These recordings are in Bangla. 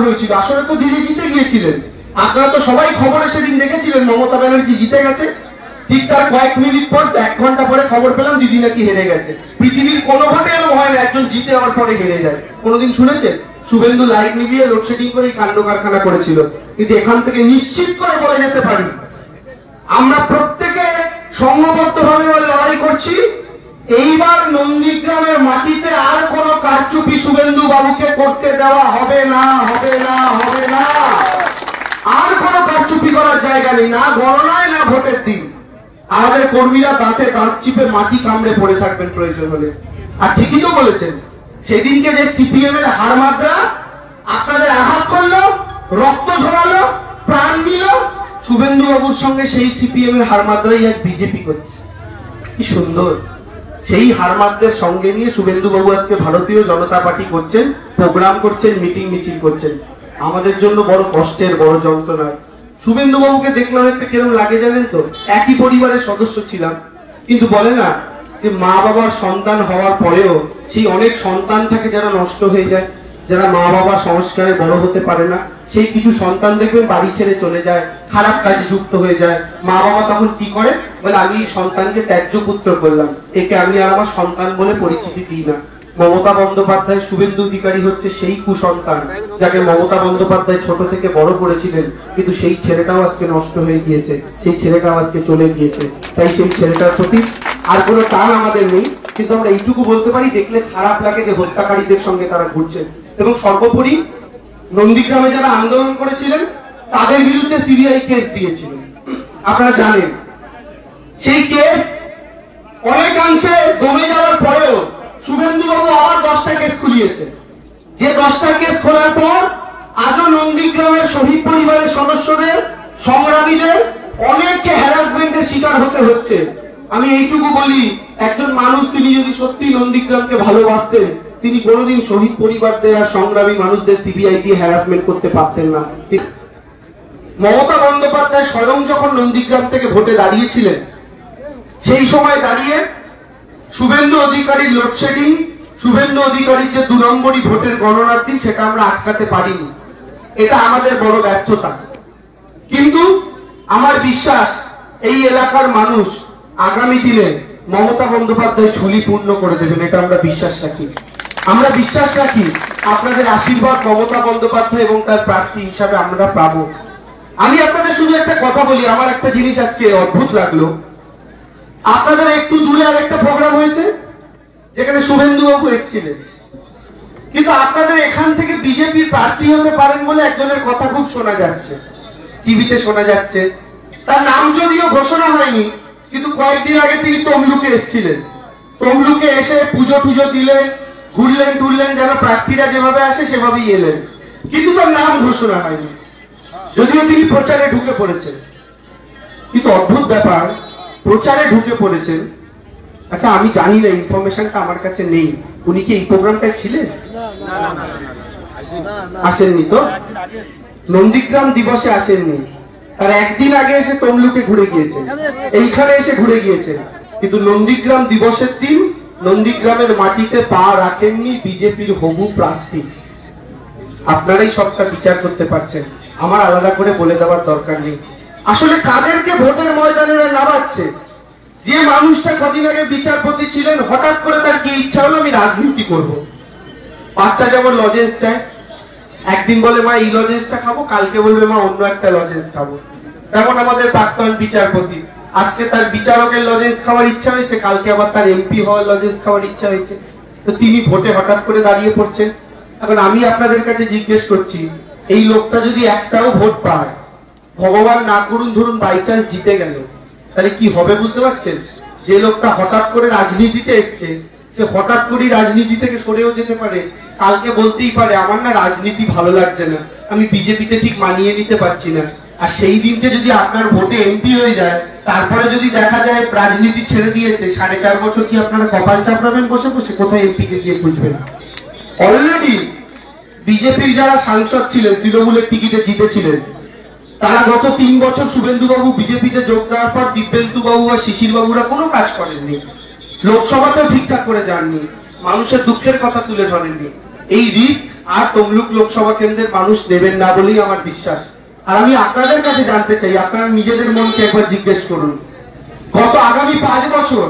হয়েছিল, আসলে তো দিদি জিতে গিয়েছিলেন। আপনারা তো সবাই খবরে সেদিন দেখেছিলেন মমতা ব্যানার্জি জিতে গেছে। ঠিক তার কয়েক মিনিট পর 1 ঘন্টা পরে খবর পেলাম দিদি নাকি হেরে গেছে। পৃথিবীর কোনো ভোটে এরকম হয় না একজন জিতে আবার পরে হেরে যায়। কোনোদিন শুনেছেন? শুভেন্দু লাইট নিভিয়ে লোডশেডিং করে কাণ্ড কারখানা করেছিল। কিন্তু এখান থেকে নিশ্চিত করে বলে যেতে পারি, আমরা প্রত্যেকে সংঘবদ্ধভাবে লড়াই করছি। এইবার নন্দীগ্রামের মাটিতে আর কোন কারচুপি শুভেন্দু বাবুকে করতে দেওয়া হবে না, হবে না, হবে না। আর কোন কারচুপি করার জায়গা নেই, না গণনায় না ভোটের দিন। আমাদের কর্মীরা দাঁতে দাঁত চিপে মাটি কামড়ে পড়ে থাকবেন প্রয়োজন হলে। আর ঠিকই তো বলেছেন, সেদিনকে যে সিপিএম এর হারমাত্রা আপনাদের আঘাত করলো, রক্ত ঝরালো, প্রাণ নিল, শুভেন্দু বাবুর সঙ্গে সেই সিপিএম এর হারমাত্রাই আজ বিজেপি করছে। কি সুন্দর! সেই হারমাত্রের সঙ্গে নিয়ে শুভেন্দু বাবু আজকে ভারতীয় জনতা পার্টি করছেন, প্রোগ্রাম করছেন, মিটিং মিছিল করছেন। আমাদের জন্য বড় কষ্টের, বড় যন্ত্রণা। শুভেন্দু বাবুকে দেখলে অনেকটা কিরকম লাগে জানেন তো? একই পরিবারের সদস্য ছিলাম, কিন্তু বলে না যে মা বাবার সন্তান হওয়ার পরেও সেই অনেক সন্তান থাকে যারা নষ্ট হয়ে যায়, যারা মা বাবার সংস্কারে বড় হতে পারে না। সেই কিছু সন্তান দেখবেন বাড়ি ছেড়ে চলে যায়, খারাপ কাজে যুক্ত হয়ে যায়। মা বাবা তখন কি করে? বলে আমি এই সন্তানকে ত্যায্য পুত্র করলাম, একে আমি আর আমার সন্তান বলে পরিচিতি দিই না। মমতা বন্দ্যোপাধ্যায়, শুভেন্দু অধিকারী হচ্ছে সেই কুসন্তান যাকে মমতা বন্দ্যোপাধ্যায় ছোট থেকে বড় করেছিলেন, কিন্তু সেই ছেলেটাও আজকে নষ্ট হয়ে গিয়েছে, সেই ছেলেটাও আজকে চলে গিয়েছে। তাই সেই ছেলেটার প্রতি আর কোনো টান আমাদের নেই, কিন্তু আমরা এইটুকু বলতে পারি, দেখলে খারাপ লাগে যে হত্যাকারীদের সঙ্গে তারা ঘুরছে। এবং সর্বোপরি নন্দীগ্রামে যারা আন্দোলন করেছিলেন তাদের বিরুদ্ধে সিবিআই কেস দিয়েছিল, আপনারা জানেন। সেই কেস অনেকাংশে দমে যাওয়ার পরেও শুভেন্দু বাবু আবার 10টা কেস খুলিয়েছে। যে 10টা কেস খোলার পর আজও নন্দীগ্রামের শহীদ পরিবারের সদস্যদের, সংগ্রামীদের অনেককে হ্যারাসমেন্টের শিকার হতে হচ্ছে। আমি এইটুকু বলি, একজন মানুষ তিনি যদি সত্যি নন্দীগ্রামকে ভালোবাসতেন, তিনি কোনোদিন শহীদ পরিবারদের আর সংগ্রামী মানুষদের সিবিআই দিয়ে হ্যারাসমেন্ট করতে পারতেন না। মমতা বন্দ্যোপাধ্যায় স্বয়ং যখন নন্দীগ্রাম থেকে ভোটে দাঁড়িয়েছিলেন, সেই সময় দাঁড়িয়ে শুভেন্দু অধিকারীর লোডশেডিং, শুভেন্দু অধিকারীর যে 2 নম্বরই ভোটের গণনার দিন, সেটা আমরা আটকাতে পারিনি। এটা আমাদের বড় ব্যর্থতা। কিন্তু আমার বিশ্বাস এই এলাকার মানুষ আগামী দিনে মমতা বন্দ্যোপাধ্যায় ঝুলি পূর্ণ করে দেবেন, এটা আমরা বিশ্বাস রাখি। আমরা বিশ্বাস রাখি আপনাদের আশীর্বাদ মমতা বন্দ্যোপাধ্যায় এবং তার প্রার্থী হিসাবে আমরা পাবো। আমি আপনাদের শুধু একটা কথা বলি, আমার একটা জিনিস আজকে অদ্ভুত লাগলো। আপনাদের একটু দূরে আর একটা প্রোগ্রাম হয়েছে যেখানে শুভেন্দু বাবু এসেছিলেন, কিন্তু আপনাদের এখান থেকে বিজেপির প্রার্থী হতে পারেন বলে একজনের কথা খুব শোনা যাচ্ছে, টিভিতে শোনা যাচ্ছে। তার নাম যদিও ঘোষণা হয়নি, কিন্তু কয়েকদিন আগে তিনি তমলুকে এসেছিলেন। তমলুকে এসে পুজো টুজো দিলেন, ঘুরলেন টুরলেন, যেন প্রার্থীরা যেভাবে আসে সেভাবেই এলেন, কিন্তু তার নাম ঘোষণা হয়নি, যদিও তিনি প্রচারে ঢুকে পড়েছেন। কিন্তু অদ্ভুত ব্যাপার, প্রচারে ঢুকে পড়েছেন। আচ্ছা, আমি জানি না, ইনফরমেশনটা আমার কাছে নেই, উনি কি এই প্রোগ্রামটায় ছিলেন? আসেননি তো, নন্দীগ্রাম দিবসে আসেননি। তার একদিন আগে এসে তমলুকে ঘুরে গিয়েছেন, এইখানে এসে ঘুরে গিয়েছেন, কিন্তু নন্দীগ্রাম দিবসের দিন নন্দীগ্রামের মাটিতে পা রাখেননি বিজেপির হবু প্রার্থী। আপনারাই সবটা বিচার করতে পারছেন, আমার আলাদা করে বলে দেওয়ার দরকার নেই। আসলে কাদেরকে ভোটের ময়দানে নামাচ্ছে? যে মানুষটা কদিন আগে বিচারপতি ছিলেন, হঠাৎ করে তার কি ইচ্ছা হলো আমি রাজনীতি করব। বাচ্চা যেমন লজেন্স চায়, একদিন বলে মা এই লজেন্সটা খাবো, কালকে বলবে মা অন্য একটা লজেন্স খাবো। তেমন আমাদের প্রাক্তন বিচারপতি, আজকে তার বিচারকের লজেন্স খাওয়ার ইচ্ছা হয়েছে, কালকে আবার তার এমপি হওয়ার লজেন্স খাওয়ার ইচ্ছা হয়েছে। তো তিনি ভোটে হঠাৎ করে দাঁড়িয়ে পড়ছেন। এখন আমি আপনাদের কাছে জিজ্ঞেস করছি, এই লোকটা যদি একটাও ভোট পায়, ভগবান না করুন ধরুন বাই চান্স জিতে গেল, তাহলে কি হবে বুঝতে পারছেন? যে লোকটা হঠাৎ করে রাজনীতিতে এসছে, সে হঠাৎ করে রাজনীতি থেকে সরেও যেতে পারে। কালকে বলতেই পারে আমার না রাজনীতি ভালো লাগছে না, আমি বিজেপিতে ঠিক মানিয়ে নিতে পারছি না। আর সেই দিনকে যদি আপনার ভোটে এমপি হয়ে যায়, তারপরে যদি দেখা যায় রাজনীতি ছেড়ে দিয়েছে, 4.5 বছর কি আপনারা কপাল চাপড়াবেন বসে বসে? কোথায় এমপি কে গিয়ে খুঁজবেন? অলরেডি বিজেপির যারা সাংসদ ছিলেন, তৃণমূলের টিকিটে জিতেছিলেন, তারা গত 3 বছর শুভেন্দু বাবু বিজেপিতে যোগ দেওয়ার পর দিব্যেন্দু বাবু বা শিশির বাবুরা কোনো কাজ করেননি, লোকসভাতেও ঠিকঠাক করে যাননি, মানুষের দুঃখের কথা তুলে ধরেননি। এই রিস্ক আর তমলুক লোকসভা কেন্দ্রের মানুষ দেবেন না বলেই আমার বিশ্বাস। আর আমি আপনাদের কাছে জানতে চাই, আপনারা নিজেদের মনকে একবার জিজ্ঞেস করুন, গত আগামী 5 বছর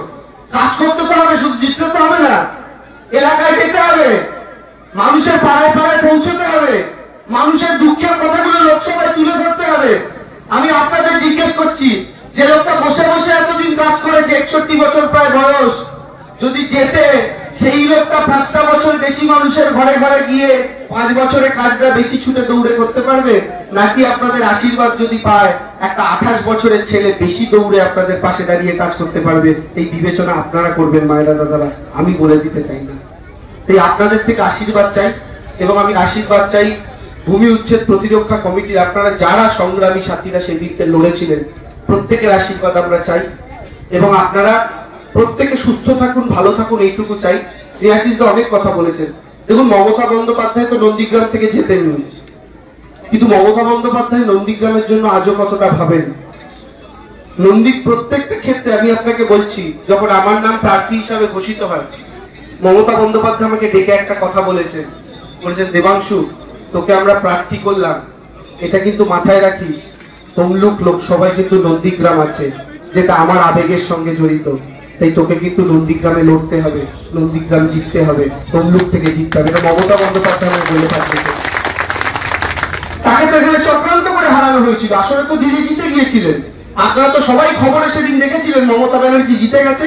কাজ করতে তো হবে, শুধু জিততে তো হবে না, এলাকায় যেতে হবে, মানুষের পাড়ায় পাড়ায় পৌঁছতে হবে, মানুষের দুঃখের কথাগুলো লোকসভায় তুলে ধরতে হবে। আমি আপনাদের জিজ্ঞেস করছি, যে লোকটা বসে বসে এতদিন কাজ করেছে, 61 বছর প্রায় বয়স, যদি যেতে সেই লোকটা 5টা বছর বেশি মানুষের ঘরে ঘরে গিয়ে 5 বছরে কাজটা বেশি ছুটে দৌড়ে করতে পারবে, নাকি আপনাদের আশীর্বাদ যদি পায় একটা 28 বছরের ছেলে বেশি দৌড়ে আপনাদের পাশে দাঁড়িয়ে কাজ করতে পারবে? এই বিবেচনা আপনারা করবেন মায়েরা দাদারা, আমি বলে দিতে চাই না। তাই আপনাদের থেকে আশীর্বাদ চাই, এবং আমি আশীর্বাদ চাই ভূমি উচ্ছেদ প্রতিরক্ষা কমিটির আপনারা যারা সংগ্রামী সাথীরা সেই দিককে লড়েছিলেন, প্রত্যেকের আশীর্বাদ আমরা চাই, এবং আপনারা প্রত্যেকে সুস্থ থাকুন, ভালো থাকুন, এইটুকু চাই। শ্রেয়াশিস দা অনেক কথা বলেছেন। দেখুন, মমতা বন্দ্যোপাধ্যায় তো নন্দীগ্রাম থেকে যেতেননি, কিন্তু মমতা বন্দ্যোপাধ্যায় নন্দীগ্রামের জন্য আজও কতটা ভাবেন। প্রত্যেকটা ক্ষেত্রে আমি আপনাকে বলছি, যখন আমার নাম প্রার্থী হিসাবে ঘোষিত হয়, মমতা বন্দ্যোপাধ্যায় আমাকে ডেকে একটা কথা বলেছেন, দেবাংশু, তোকে আমরা প্রার্থী করলাম, এটা কিন্তু মাথায় রাখিস, তমলুক লোকসভায় কিন্তু নন্দীগ্রাম আছে, যেটা আমার আবেগের সঙ্গে জড়িত, তাই তোকে কিন্তু নন্দীগ্রামে লড়তে হবে, নন্দীগ্রাম জিততে হবে, তমলুক থেকে জিততে হবে। এটা মমতা বন্দ্যোপাধ্যায় আমাকে বলে থাকবে। তাকে তো এখানে চক্রান্ত করে হারানো হয়েছিল, আসলে তো দিদি জিতে গিয়েছিলেন। আপনারা তো সবাই খবরে সেদিন দেখেছিলেন মমতা ব্যানার্জি জিতে গেছে,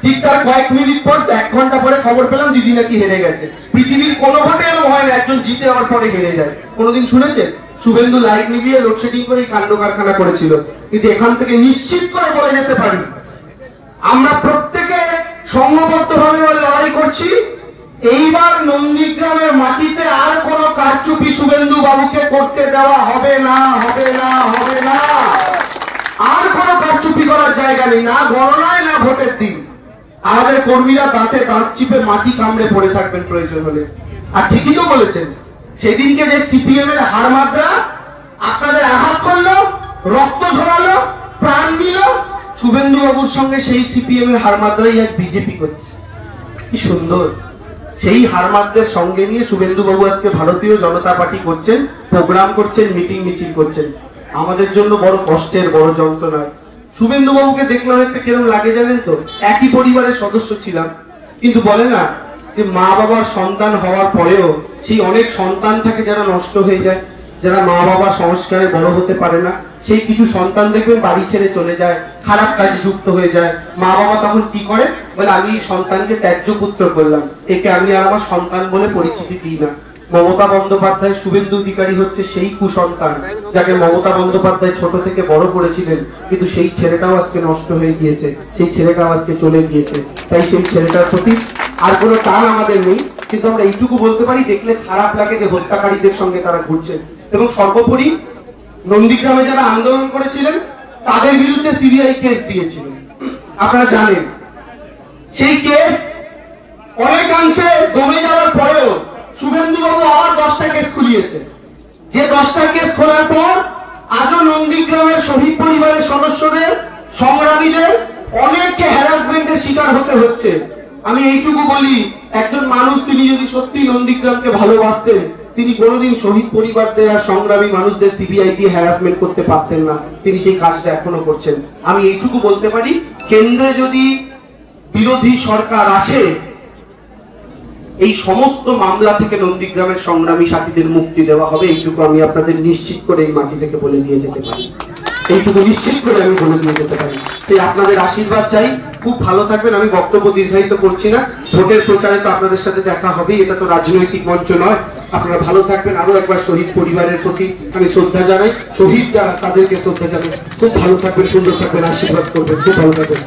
ঠিক তার কয়েক মিনিট পর 1 ঘন্টা পরে খবর পেলাম দিদি নাকি হেরে গেছে। পৃথিবীর কোনো ভোটে এরকম হয় না একজন জিতে আবার পরে হেরে যায়। কোনোদিন শুনেছেন? শুভেন্দু লাইট নিভিয়ে লোডশেডিং করে কাণ্ড কারখানা করেছিল। কিন্তু এখান থেকে নিশ্চিত করে বলে যেতে পারি, আমরা প্রত্যেকে সংঘবদ্ধভাবে লড়াই করছি। এইবার নন্দীগ্রামের মাটিতে আর কোন কারচুপি শুভেন্দু বাবুকে করতে দেওয়া হবে না, হবে না, হবে না। আর কোন কারচুপি করার জায়গা নেই, না গণনায় না ভোটের দিন। আমাদের কর্মীরা দাঁতে দাঁত চিপে মাটি কামড়ে পড়ে থাকবেন প্রয়োজন হলে। আর ঠিকই তো বলেছেন, সেদিনকে যে সিপিএম এর হারমাত্রা আপনাদের আঘাত করলো, রক্ত ঝরালো, প্রাণ নিল, শুভেন্দু বাবুর সঙ্গে সেই সিপিএম এর হারমাত্রাই আজ বিজেপি করছে। কি সুন্দর! সেই হারমাত্রের সঙ্গে নিয়ে শুভেন্দু বাবু আজকে ভারতীয় জনতা পার্টি করছেন, প্রোগ্রাম করছেন, মিটিং মিছিল করছেন। আমাদের জন্য বড় কষ্টের, বড় যন্ত্রণা। শুভেন্দু বাবুকে দেখলে অনেকটা কিরকম লাগে জানেন তো? একই পরিবারের সদস্য ছিলাম, কিন্তু বলে না যে মা বাবার সন্তান হওয়ার পরেও সেই অনেক সন্তান থাকে যারা নষ্ট হয়ে যায়, যারা মা বাবা সংস্কারে বড় হতে পারে না। সেই কিছু সন্তান দেখবেন বাড়ি ছেড়ে চলে যায়, খারাপ কাজে যুক্ত হয়ে যায়। মা বাবা তখন কি করে? বলে আমি সন্তানকে ত্যায্য পুত্র করলাম, একে আমি আর আমার সন্তান বলে পরিচিতি দিই না। মমতা বন্দ্যোপাধ্যায়, শুভেন্দু অধিকারী হচ্ছে সেই কুসন্তান যাকে মমতা বন্দ্যোপাধ্যায় ছোট থেকে বড় করেছিলেন, কিন্তু সেই ছেলেটাও আজকে নষ্ট হয়ে গিয়েছে, সেই ছেলেটাও আজকে চলে গিয়েছে। তাই সেই ছেলেটার প্রতি আর কোনো টান আমাদের নেই, কিন্তু আমরা এইটুকু বলতে পারি, দেখলে খারাপ লাগে যে হত্যাকারীদের সঙ্গে তারা ঘুরছে। এবং সর্বোপরি নন্দীগ্রামে যারা আন্দোলন করেছিলেন তাদের বিরুদ্ধে সিবিআই কেস দিয়েছিল, আপনারা জানেন। সেই কেস অনেকাংশে দমে যাওয়ার পরেও শুভেন্দু বাবু আবার 10টা কেস খুলিয়েছে। যে 10টা কেস খোলার পর আজও নন্দীগ্রামের শহীদ পরিবারের সদস্যদের, সংগ্রামীদের অনেককে হ্যারাসমেন্টের শিকার হতে হচ্ছে। আমি এইটুকু বলি, একজন মানুষ তিনি যদি সত্যি নন্দীগ্রামকে ভালোবাসতেন, তিনি কোনোদিন শহীদ পরিবারদের আর সংগ্রামী মানুষদের সিবিআই দিয়ে হ্যারাসমেন্ট করতে পারতেন না। তিনি সেই কাজটা এখনো করছেন। আমি এইটুকু বলতে পারি, কেন্দ্রে যদি বিরোধী সরকার আসে, এই সমস্ত মামলা থেকে নন্দীগ্রামের সংগ্রামী সাথীদের মুক্তি দেওয়া হবে, এইটুকু আমি আপনাদের নিশ্চিত করে এই মাটি থেকে বলে দিয়ে যেতে পারি, এইটুকু নিশ্চিত করে আমি বলে দিয়ে যেতে পারি। তাই আপনাদের আশীর্বাদ চাই, খুব ভালো থাকবেন। আমি বক্তব্য দীর্ঘায়িত করছি না, ভোটের প্রচারে তো আপনাদের সাথে দেখা হবেই, এটা তো রাজনৈতিক মঞ্চ নয়। আপনারা ভালো থাকবেন। আরো একবার শহীদ পরিবারের প্রতি আমি শ্রদ্ধা জানাই, শহীদ যারা তাদেরকে শ্রদ্ধা জানাই। খুব ভালো থাকবেন, সুন্দর থাকবেন, আশীর্বাদ করবেন, খুব ভালো থাকবেন।